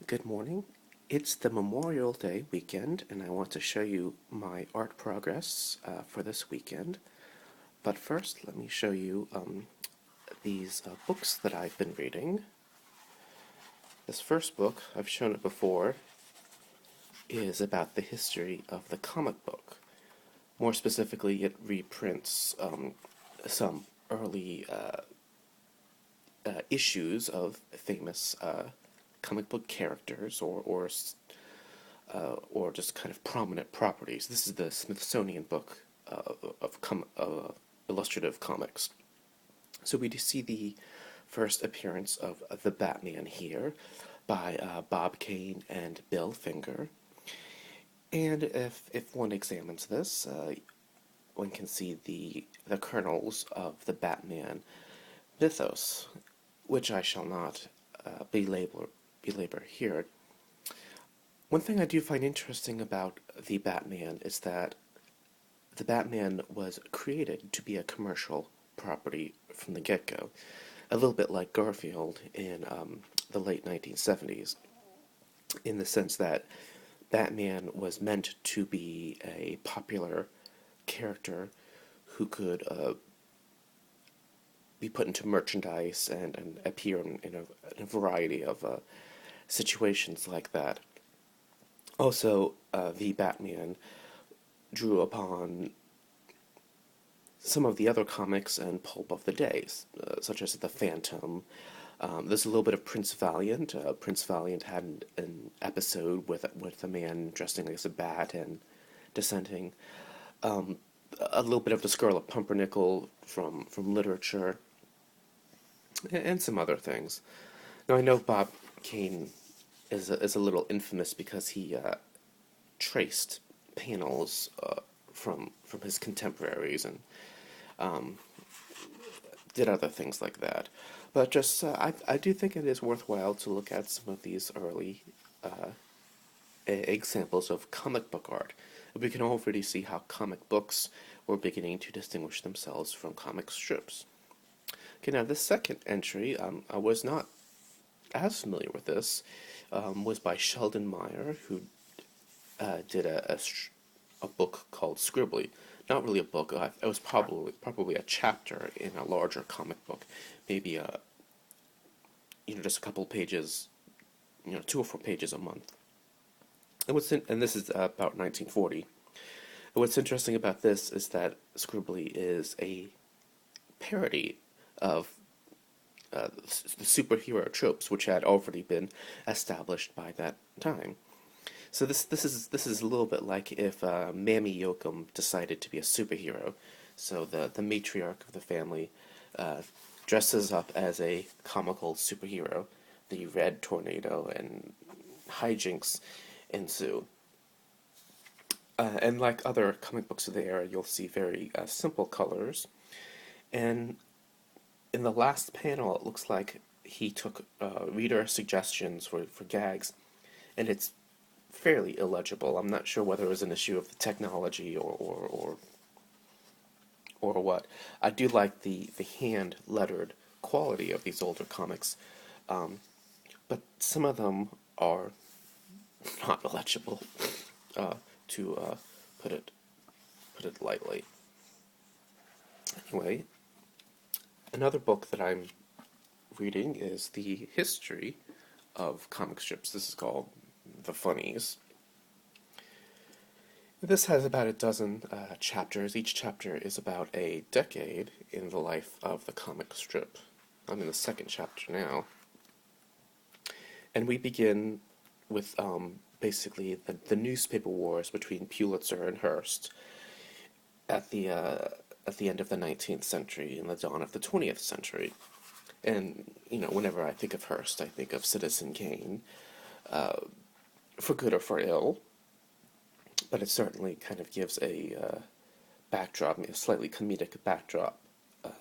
Good morning. It's the Memorial Day weekend, and I want to show you my art progress for this weekend. But first, let me show you these books that I've been reading. This first book, I've shown it before, is about the history of the comic book. More specifically, it reprints some early issues of famous comic book characters or just kind of prominent properties. This is the Smithsonian book of illustrative comics. So we see the first appearance of the Batman here by Bob Kane and Bill Finger. And if one examines this, one can see the kernels of the Batman mythos, which I shall not belabor here. One thing I do find interesting about the Batman is that the Batman was created to be a commercial property from the get-go, a little bit like Garfield in the late 1970s, in the sense that Batman was meant to be a popular character who could be put into merchandise and appear in a variety of situations like that. Also, the Batman drew upon some of the other comics and pulp of the days, such as The Phantom. There's a little bit of Prince Valiant. Prince Valiant had an episode with a man dressing as a bat and dissenting. A little bit of the Scarlet Pumpernickel from literature, and some other things. Now I know Bob Kane is a little infamous because he traced panels from his contemporaries and did other things like that. But just I do think it is worthwhile to look at some of these early examples of comic book art. We can already see how comic books were beginning to distinguish themselves from comic strips. Okay, now this second entry, I was not as familiar with this, was by Sheldon Meyer, who did a book called Scribbly. Not really a book. It was probably a chapter in a larger comic book, maybe just a couple pages, 2 or 4 pages a month. And this is about 1940. And what's interesting about this is that Scribbly is a parody of the superhero tropes, which had already been established by that time. So this is a little bit like if Mammy Yoakum decided to be a superhero. So the matriarch of the family dresses up as a comical superhero. The red tornado and hijinks ensue. And like other comic books of the era, you'll see very simple colors. And in the last panel, it looks like he took reader suggestions for gags, and it's fairly illegible. I'm not sure whether it was an issue of the technology or what. I do like the hand lettered quality of these older comics, but some of them are not legible, to put it lightly. Anyway, another book that I'm reading is the history of comic strips. This is called The Funnies. This has about a dozen chapters. Each chapter is about a decade in the life of the comic strip. I'm in the second chapter now. And we begin with basically the newspaper wars between Pulitzer and Hearst at the end of the 19th century and the dawn of the 20th century. And, whenever I think of Hearst, I think of Citizen Kane, for good or for ill, but it certainly kind of gives a backdrop, a slightly comedic backdrop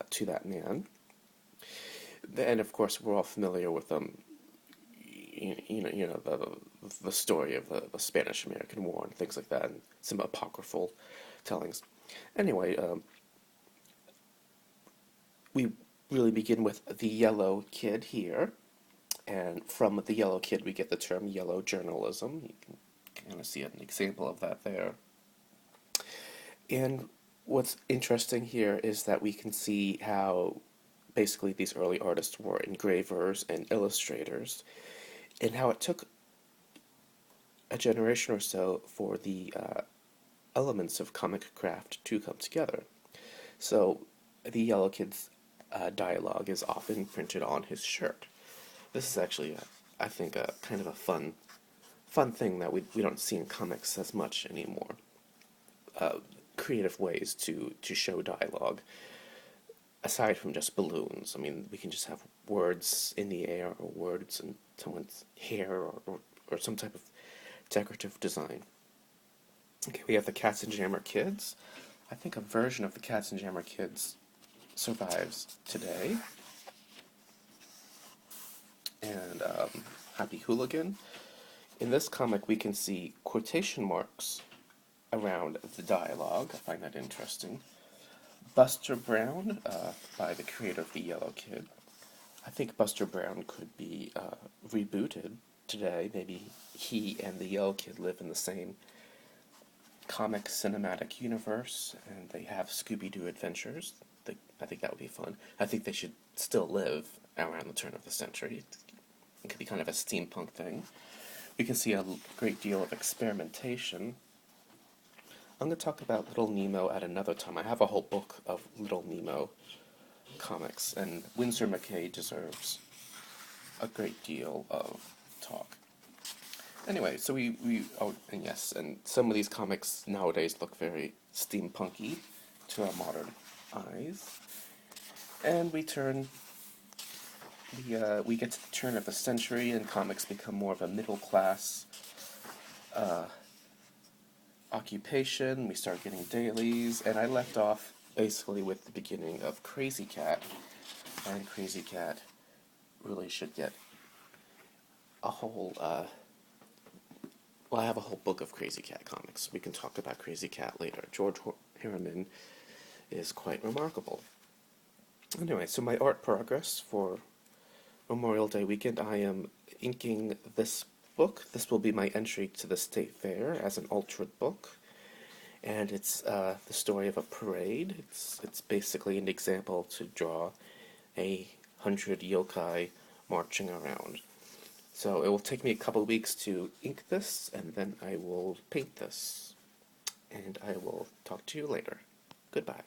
to that man. And of course, we're all familiar with the story of the Spanish-American War and things like that, and some apocryphal tellings. Anyway, we really begin with the yellow kid here, And from The Yellow Kid, we get the term yellow journalism. You can kind of see an example of that there. And what's interesting here is that we can see how basically these early artists were engravers and illustrators, and how it took a generation or so for the elements of comic craft to come together. So the Yellow Kid's dialogue is often printed on his shirt. This is actually, I think, a kind of a fun thing that we don't see in comics as much anymore. Creative ways to show dialogue aside from just balloons. I mean, we can just have words in the air or words in someone's hair or some type of decorative design. Okay, we have the Katzenjammer Kids. I think a version of the Katzenjammer Kids survives today. And Happy Hooligan. In this comic, we can see quotation marks around the dialogue. I find that interesting. Buster Brown, by the creator of The Yellow Kid. I think Buster Brown could be rebooted today. Maybe he and the Yellow Kid live in the same comic cinematic universe, and they have Scooby-Doo adventures. I think that would be fun. I think they should still live around the turn of the century. It could be kind of a steampunk thing. We can see a great deal of experimentation. I'm going to talk about Little Nemo at another time. I have a whole book of Little Nemo comics, and Winsor McCay deserves a great deal of talk. Anyway, so oh, and yes, and some of these comics nowadays look very steampunky to our modern eyes. And we get to the turn of the century, and comics become more of a middle class occupation. We start getting dailies, and I left off basically with the beginning of Crazy Cat, and Crazy Cat really should get a whole, well, I have a whole book of Crazy Cat comics. We can talk about Crazy Cat later. George Harriman is quite remarkable. Anyway, so my art progress for Memorial Day weekend, I am inking this book. This will be my entry to the State Fair as an altered book, and it's the story of a parade. It's basically an example to draw 100 yokai marching around. So it will take me a couple of weeks to ink this, and then I will paint this. And I will talk to you later. Goodbye.